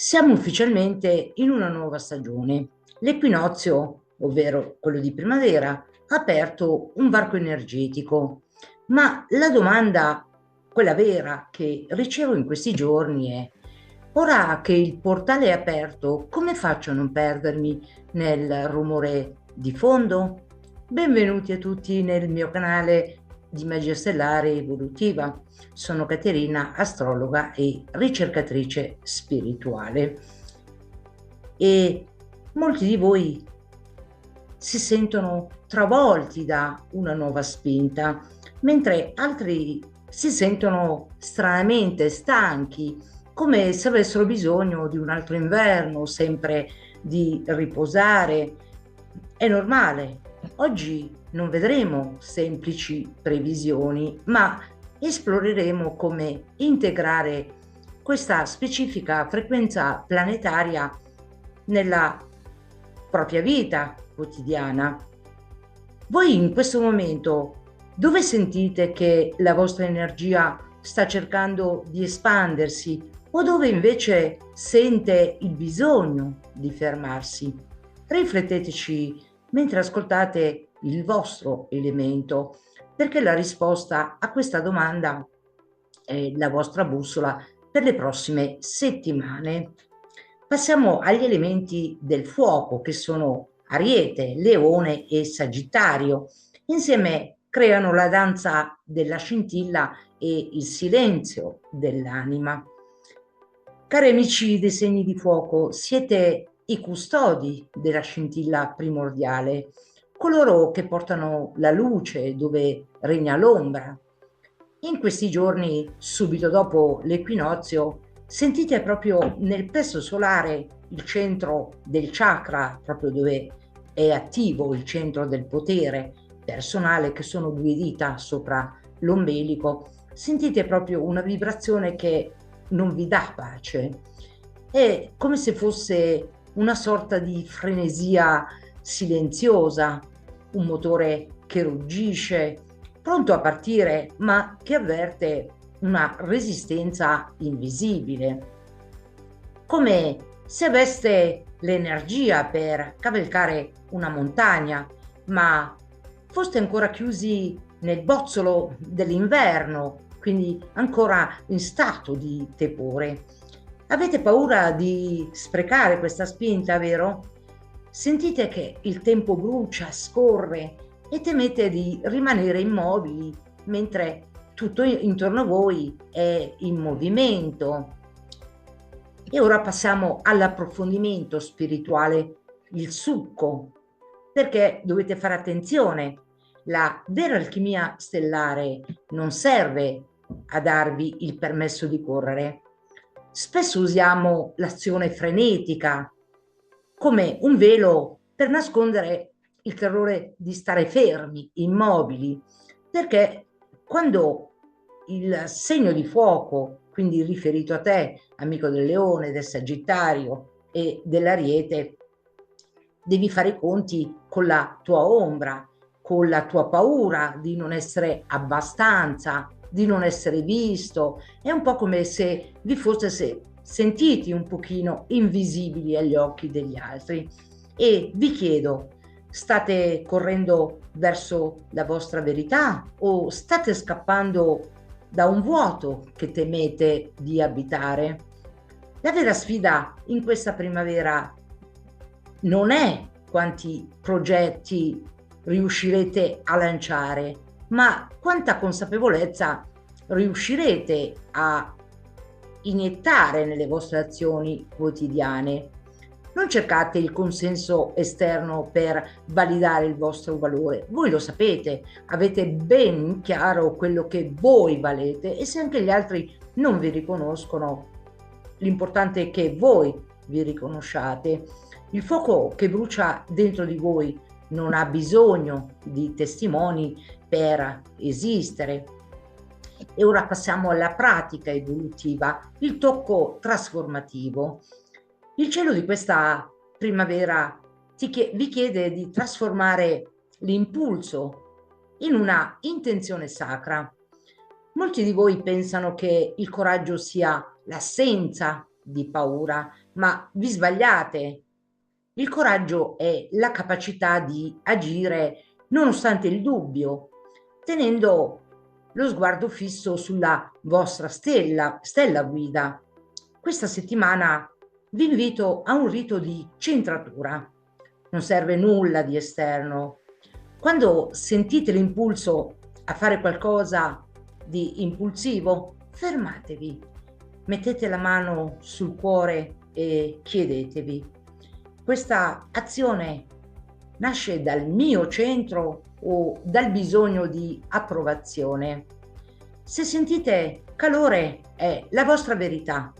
Siamo ufficialmente in una nuova stagione. L'equinozio, ovvero quello di primavera, ha aperto un varco energetico, ma la domanda, quella vera, che ricevo in questi giorni è: ora che il portale è aperto, come faccio a non perdermi nel rumore di fondo? Benvenuti a tutti nel mio canale di magia stellare evolutiva. Sono Caterina, astrologa e ricercatrice spirituale, e molti di voi si sentono travolti da una nuova spinta, mentre altri si sentono stranamente stanchi, come se avessero bisogno di un altro inverno, sempre di riposare. È normale. Oggi non vedremo semplici previsioni, ma esploreremo come integrare questa specifica frequenza planetaria nella propria vita quotidiana. Voi in questo momento dove sentite che la vostra energia sta cercando di espandersi o dove invece sente il bisogno di fermarsi? Rifletteteci mentre ascoltate il vostro elemento, perché la risposta a questa domanda è la vostra bussola per le prossime settimane. Passiamo agli elementi del fuoco, che sono Ariete, Leone e Sagittario. Insieme creano la danza della scintilla e il silenzio dell'anima. Cari amici dei segni di fuoco, siete i custodi della scintilla primordiale, coloro che portano la luce dove regna l'ombra. In questi giorni, subito dopo l'equinozio, sentite proprio nel plesso solare il centro del chakra, proprio dove è attivo il centro del potere personale, che sono due dita sopra l'ombelico. Sentite proprio una vibrazione che non vi dà pace. È come se fosse una sorta di frenesia silenziosa, un motore che ruggisce, pronto a partire, ma che avverte una resistenza invisibile, come se aveste l'energia per cavalcare una montagna, ma foste ancora chiusi nel bozzolo dell'inverno, quindi ancora in stato di tepore. Avete paura di sprecare questa spinta, vero? Sentite che il tempo brucia, scorre e temete di rimanere immobili mentre tutto intorno a voi è in movimento. E ora passiamo all'approfondimento spirituale, il succo, perché dovete fare attenzione. La vera alchimia stellare non serve a darvi il permesso di correre. Spesso usiamo l'azione frenetica come un velo per nascondere il terrore di stare fermi, immobili, perché quando il segno di fuoco, quindi riferito a te, amico del Leone, del Sagittario e dell'Ariete, devi fare i conti con la tua ombra, con la tua paura di non essere abbastanza, di non essere visto. È un po' come se vi foste sentiti un pochino invisibili agli occhi degli altri. E vi chiedo, state correndo verso la vostra verità o state scappando da un vuoto che temete di abitare? La vera sfida in questa primavera non è quanti progetti riuscirete a lanciare, ma quanta consapevolezza riuscirete a iniettare nelle vostre azioni quotidiane. Non cercate il consenso esterno per validare il vostro valore. Voi lo sapete, avete ben chiaro quello che voi valete, e se anche gli altri non vi riconoscono, l'importante è che voi vi riconosciate. Il fuoco che brucia dentro di voi non ha bisogno di testimoni per esistere. E ora passiamo alla pratica evolutiva, il tocco trasformativo. Il cielo di questa primavera vi chiede di trasformare l'impulso in una intenzione sacra. Molti di voi pensano che il coraggio sia l'assenza di paura, ma vi sbagliate. Il coraggio è la capacità di agire nonostante il dubbio, tenendo lo sguardo fisso sulla vostra stella guida. Questa settimana vi invito a un rito di centratura. Non serve nulla di esterno. Quando sentite l'impulso a fare qualcosa di impulsivo, fermatevi, mettete la mano sul cuore e chiedetevi: questa azione nasce dal mio centro o dal bisogno di approvazione? Se sentite calore è la vostra verità.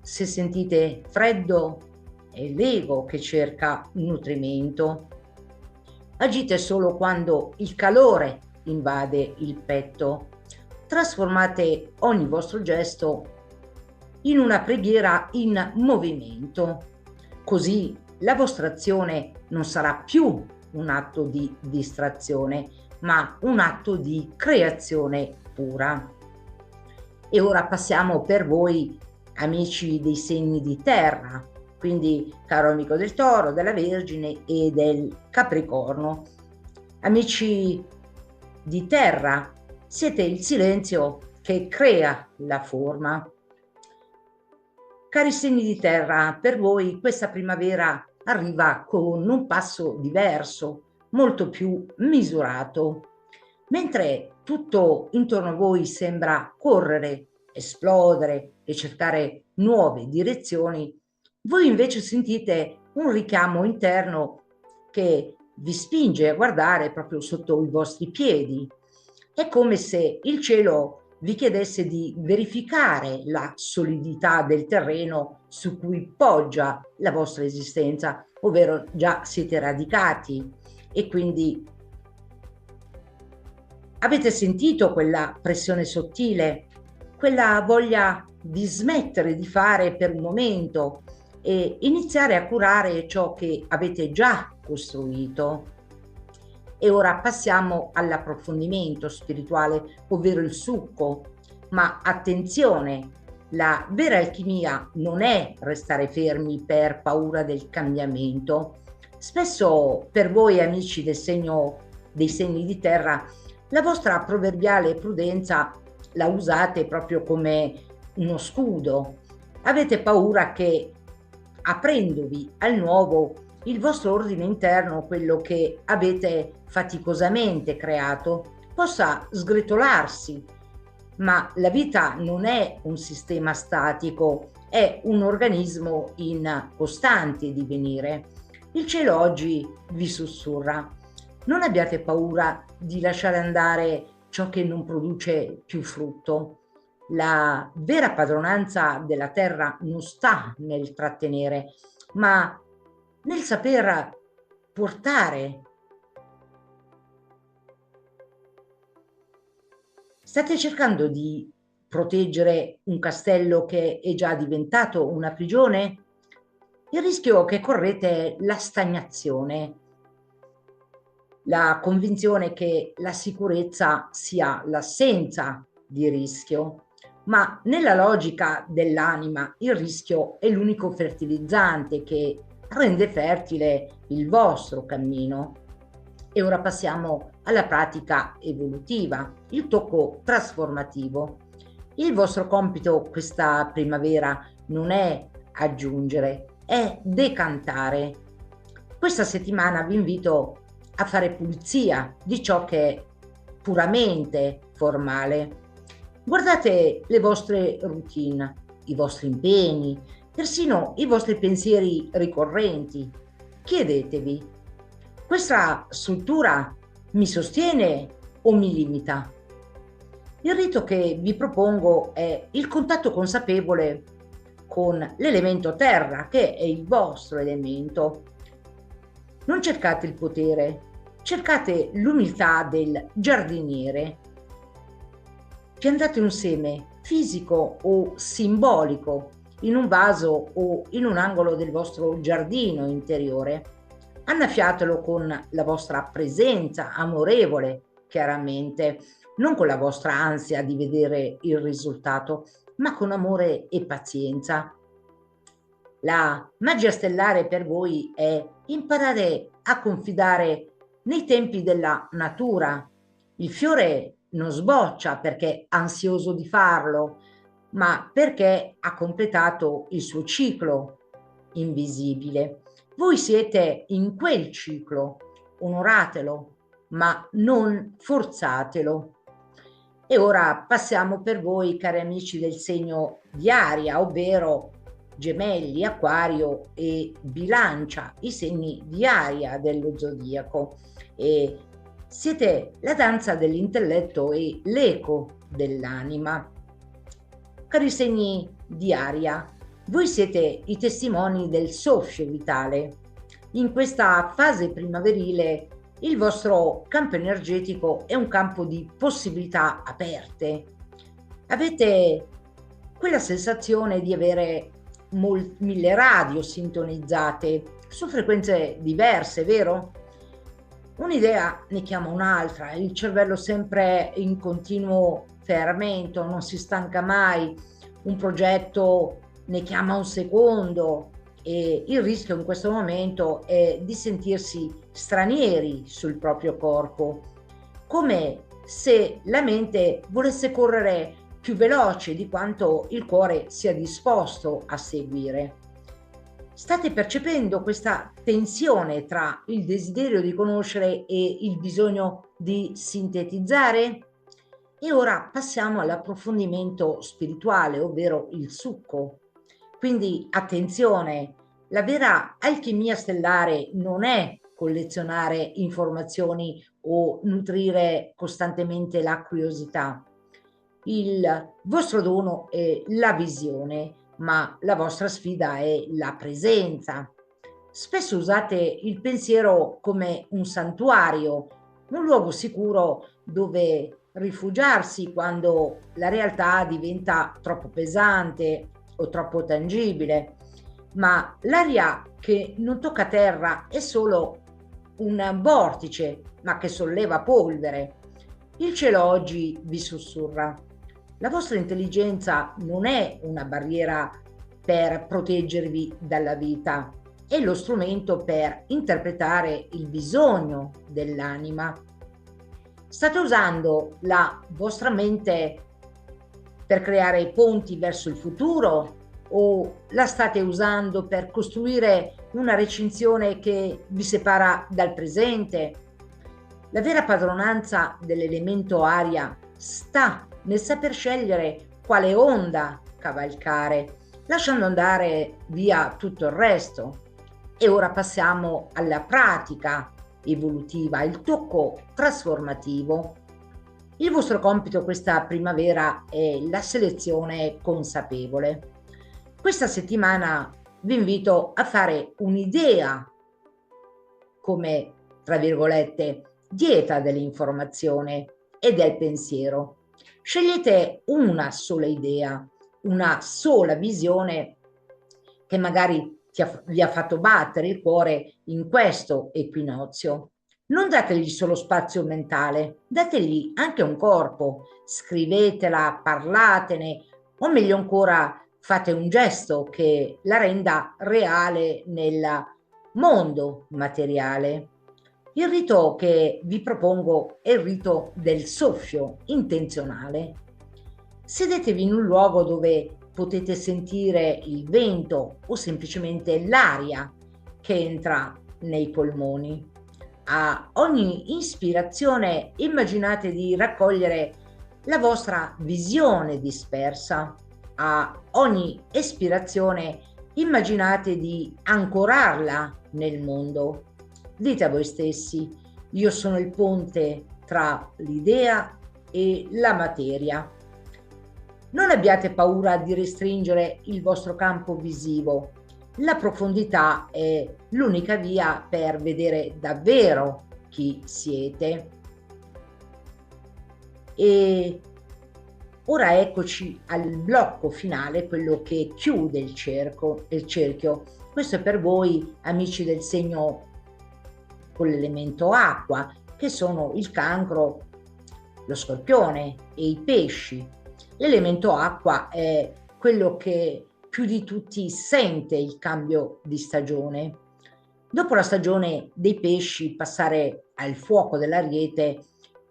Se sentite freddo è l'ego che cerca nutrimento. Agite solo quando il calore invade il petto. Trasformate ogni vostro gesto in una preghiera in movimento. Così la vostra azione non sarà più un atto di distrazione, ma un atto di creazione pura. E ora passiamo per voi, amici dei segni di terra, quindi caro amico del Toro, della Vergine e del Capricorno. Amici di terra, siete il silenzio che crea la forma. Cari segni di terra, per voi questa primavera arriva con un passo diverso, molto più misurato. Mentre tutto intorno a voi sembra correre, esplodere e cercare nuove direzioni, voi invece sentite un richiamo interno che vi spinge a guardare proprio sotto i vostri piedi. È come se il cielo vi chiedesse di verificare la solidità del terreno su cui poggia la vostra esistenza, ovvero già siete radicati e quindi avete sentito quella pressione sottile, quella voglia di smettere di fare per un momento e iniziare a curare ciò che avete già costruito. E ora passiamo all'approfondimento spirituale, ovvero il succo. Ma attenzione, la vera alchimia non è restare fermi per paura del cambiamento. Spesso per voi amici del segno dei segni di terra, la vostra proverbiale prudenza la usate proprio come uno scudo. Avete paura che aprendovi al nuovo il vostro ordine interno, quello che avete faticosamente creato, possa sgretolarsi. Ma la vita non è un sistema statico, è un organismo in costante divenire. Il cielo oggi vi sussurra: non abbiate paura di lasciare andare ciò che non produce più frutto. La vera padronanza della terra non sta nel trattenere, ma nel saper portare. State cercando di proteggere un castello che è già diventato una prigione? Il rischio che correte è la stagnazione, la convinzione che la sicurezza sia l'assenza di rischio. Ma nella logica dell'anima il rischio è l'unico fertilizzante che rende fertile il vostro cammino. E ora passiamo alla pratica evolutiva, il tocco trasformativo. Il vostro compito questa primavera non è aggiungere, è decantare. Questa settimana vi invito a fare pulizia di ciò che è puramente formale. Guardate le vostre routine, i vostri impegni, persino i vostri pensieri ricorrenti. Chiedetevi: questa struttura mi sostiene o mi limita? Il rito che vi propongo è il contatto consapevole con l'elemento terra, che è il vostro elemento. Non cercate il potere, cercate l'umiltà del giardiniere. Piantate un seme fisico o simbolico in un vaso o in un angolo del vostro giardino interiore. Annaffiatelo con la vostra presenza amorevole, chiaramente, non con la vostra ansia di vedere il risultato, ma con amore e pazienza. La magia stellare per voi è imparare a confidare nei tempi della natura. Il fiore non sboccia perché è ansioso di farlo, ma perché ha completato il suo ciclo invisibile. Voi siete in quel ciclo, onoratelo, ma non forzatelo. E ora passiamo per voi, cari amici del segno di Aria, ovvero Gemelli, Acquario e Bilancia, i segni di Aria dello zodiaco. E siete la danza dell'intelletto e l'eco dell'anima. Cari segni di Aria, voi siete i testimoni del soffio vitale. In questa fase primaverile il vostro campo energetico è un campo di possibilità aperte. Avete quella sensazione di avere mille radio sintonizzate su frequenze diverse, vero? Un'idea ne chiama un'altra, il cervello sempre in continuo fermento, non si stanca mai, un progetto ne chiama un secondo e il rischio in questo momento è di sentirsi stranieri sul proprio corpo, come se la mente volesse correre più veloce di quanto il cuore sia disposto a seguire. State percependo questa tensione tra il desiderio di conoscere e il bisogno di sintetizzare? E ora passiamo all'approfondimento spirituale, ovvero il succo. Quindi attenzione, la vera alchimia stellare non è collezionare informazioni o nutrire costantemente la curiosità. Il vostro dono è la visione, ma la vostra sfida è la presenza. Spesso usate il pensiero come un santuario, un luogo sicuro dove rifugiarsi quando la realtà diventa troppo pesante o troppo tangibile. Ma l'aria che non tocca terra è solo un vortice, ma che solleva polvere. Il cielo oggi vi sussurra: la vostra intelligenza non è una barriera per proteggervi dalla vita, è lo strumento per interpretare il bisogno dell'anima. State usando la vostra mente per creare ponti verso il futuro o la state usando per costruire una recinzione che vi separa dal presente? La vera padronanza dell'elemento aria sta nel saper scegliere quale onda cavalcare, lasciando andare via tutto il resto. E ora passiamo alla pratica evolutiva, il tocco trasformativo. Il vostro compito questa primavera è la selezione consapevole. Questa settimana vi invito a fare un'idea come, tra virgolette, dieta dell'informazione e del pensiero. Scegliete una sola idea, una sola visione che magari vi ha fatto battere il cuore in questo equinozio. Non dategli solo spazio mentale, dategli anche un corpo, scrivetela, parlatene, o meglio ancora fate un gesto che la renda reale nel mondo materiale. Il rito che vi propongo è il rito del soffio intenzionale. Sedetevi in un luogo dove potete sentire il vento o semplicemente l'aria che entra nei polmoni. A ogni ispirazione immaginate di raccogliere la vostra visione dispersa. A ogni espirazione immaginate di ancorarla nel mondo. Dite a voi stessi: io sono il ponte tra l'idea e la materia. Non abbiate paura di restringere il vostro campo visivo. La profondità è l'unica via per vedere davvero chi siete. E ora eccoci al blocco finale, quello che chiude il cerchio. Questo è per voi, amici del segno con l'elemento acqua, che sono il cancro, lo scorpione e i pesci. L'elemento acqua è quello che più di tutti sente il cambio di stagione. Dopo la stagione dei pesci, passare al fuoco dell'Ariete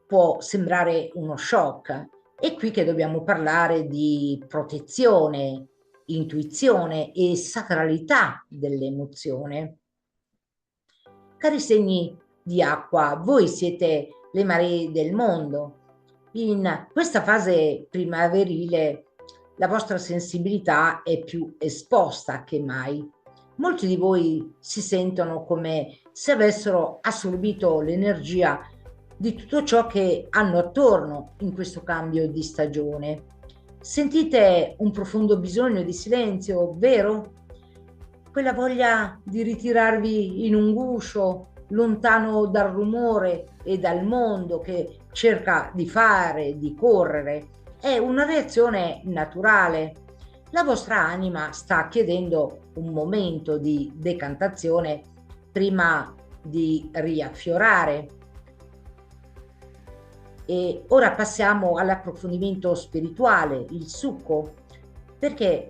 può sembrare uno shock. È qui che dobbiamo parlare di protezione, intuizione e sacralità dell'emozione. Cari segni di acqua, voi siete le maree del mondo. In questa fase primaverile la vostra sensibilità è più esposta che mai. Molti di voi si sentono come se avessero assorbito l'energia di tutto ciò che hanno attorno in questo cambio di stagione. Sentite un profondo bisogno di silenzio, vero? Quella voglia di ritirarvi in un guscio, lontano dal rumore e dal mondo che cerca di fare, di correre, è una reazione naturale. La vostra anima sta chiedendo un momento di decantazione prima di riaffiorare. E ora passiamo all'approfondimento spirituale, il succo, perché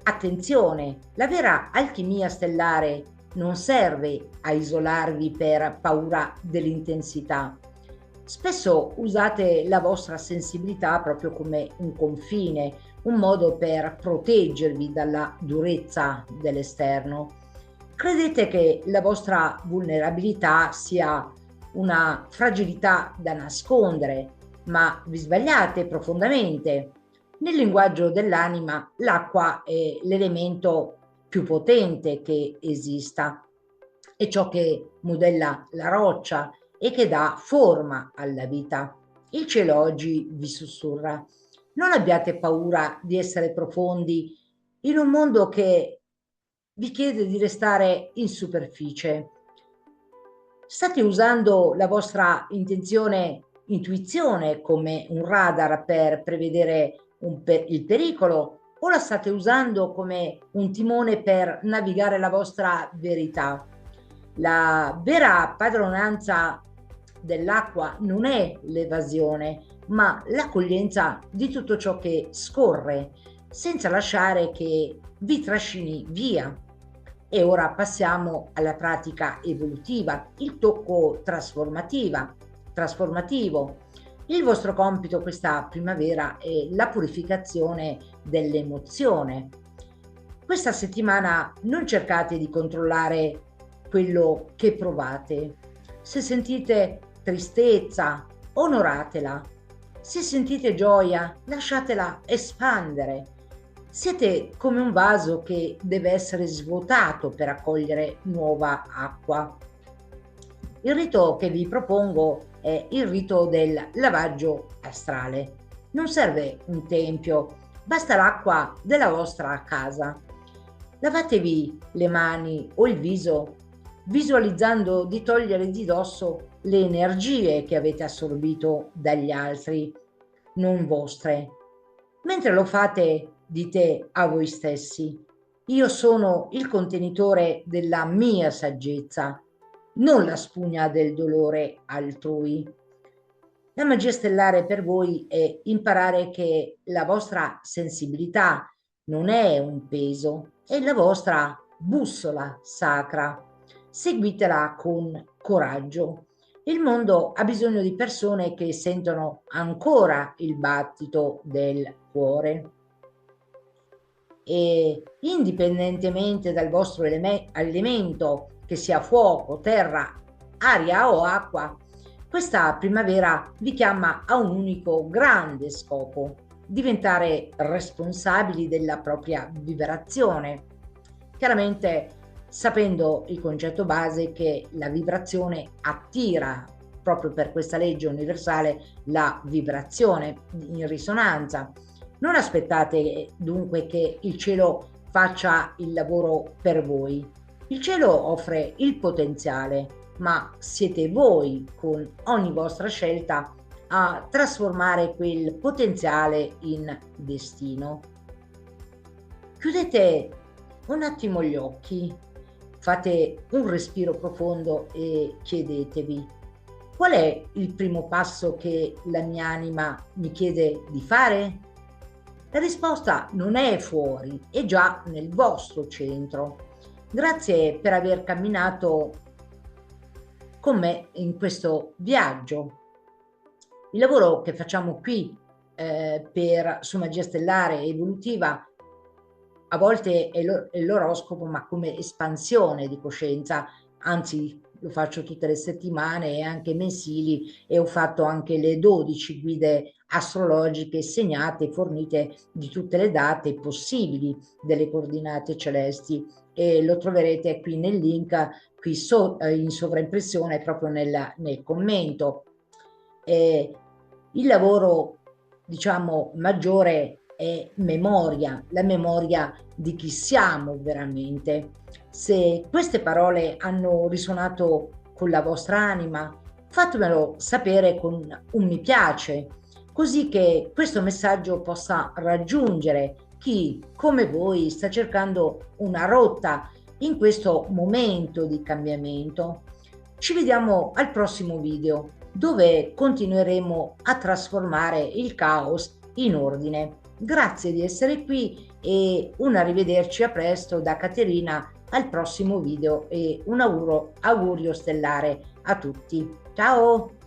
attenzione, la vera alchimia stellare non serve a isolarvi per paura dell'intensità. Spesso usate la vostra sensibilità proprio come un confine, un modo per proteggervi dalla durezza dell'esterno. Credete che la vostra vulnerabilità sia una fragilità da nascondere, ma vi sbagliate profondamente. Nel linguaggio dell'anima, l'acqua è l'elemento più potente che esista, è ciò che modella la roccia e che dà forma alla vita. Il cielo oggi vi sussurra: non abbiate paura di essere profondi in un mondo che vi chiede di restare in superficie. State usando la vostra intuizione come un radar per prevedere il pericolo, o la state usando come un timone per navigare la vostra verità? La vera padronanza dell'acqua non è l'evasione, ma l'accoglienza di tutto ciò che scorre, senza lasciare che vi trascini via. E ora passiamo alla pratica evolutiva, il tocco trasformativo. Il vostro compito questa primavera è la purificazione dell'emozione. Questa settimana non cercate di controllare quello che provate. Se sentite tristezza, onoratela. Se sentite gioia, lasciatela espandere. Siete come un vaso che deve essere svuotato per accogliere nuova acqua. Il rito che vi propongo è il rito del lavaggio astrale. Non serve un tempio, basta l'acqua della vostra casa. Lavatevi le mani o il viso, visualizzando di togliere di dosso le energie che avete assorbito dagli altri, non vostre. Mentre lo fate, dite a voi stessi: io sono il contenitore della mia saggezza, non la spugna del dolore altrui. La magia stellare per voi è imparare che la vostra sensibilità non è un peso, è la vostra bussola sacra. Seguitela con coraggio. Il mondo ha bisogno di persone che sentono ancora il battito del cuore. E indipendentemente dal vostro elemento, che sia fuoco, terra, aria o acqua, questa primavera vi chiama a un unico grande scopo: diventare responsabili della propria vibrazione. Chiaramente sapendo il concetto base che la vibrazione attira, proprio per questa legge universale, la vibrazione in risonanza. Non aspettate dunque che il cielo faccia il lavoro per voi. Il cielo offre il potenziale, ma siete voi, con ogni vostra scelta, a trasformare quel potenziale in destino. Chiudete un attimo gli occhi, fate un respiro profondo e chiedetevi: qual è il primo passo che la mia anima mi chiede di fare? La risposta non è fuori, è già nel vostro centro. Grazie per aver camminato con me in questo viaggio. Il lavoro che facciamo qui su Magia Stellare Evolutiva a volte è l'oroscopo, ma come espansione di coscienza, anzi lo faccio tutte le settimane e anche mensili, e ho fatto anche le 12 guide astrologiche segnate, fornite di tutte le date possibili delle coordinate celesti, e lo troverete qui nel link, qui in sovraimpressione, proprio nel commento. Il lavoro, diciamo, maggiore è memoria, la memoria di chi siamo veramente. Se queste parole hanno risuonato con la vostra anima, fatemelo sapere con un mi piace, così che questo messaggio possa raggiungere chi, come voi, sta cercando una rotta in questo momento di cambiamento. Ci vediamo al prossimo video, dove continueremo a trasformare il caos in ordine. Grazie di essere qui e un arrivederci a presto da Caterina al prossimo video, e un augurio stellare a tutti. Ciao!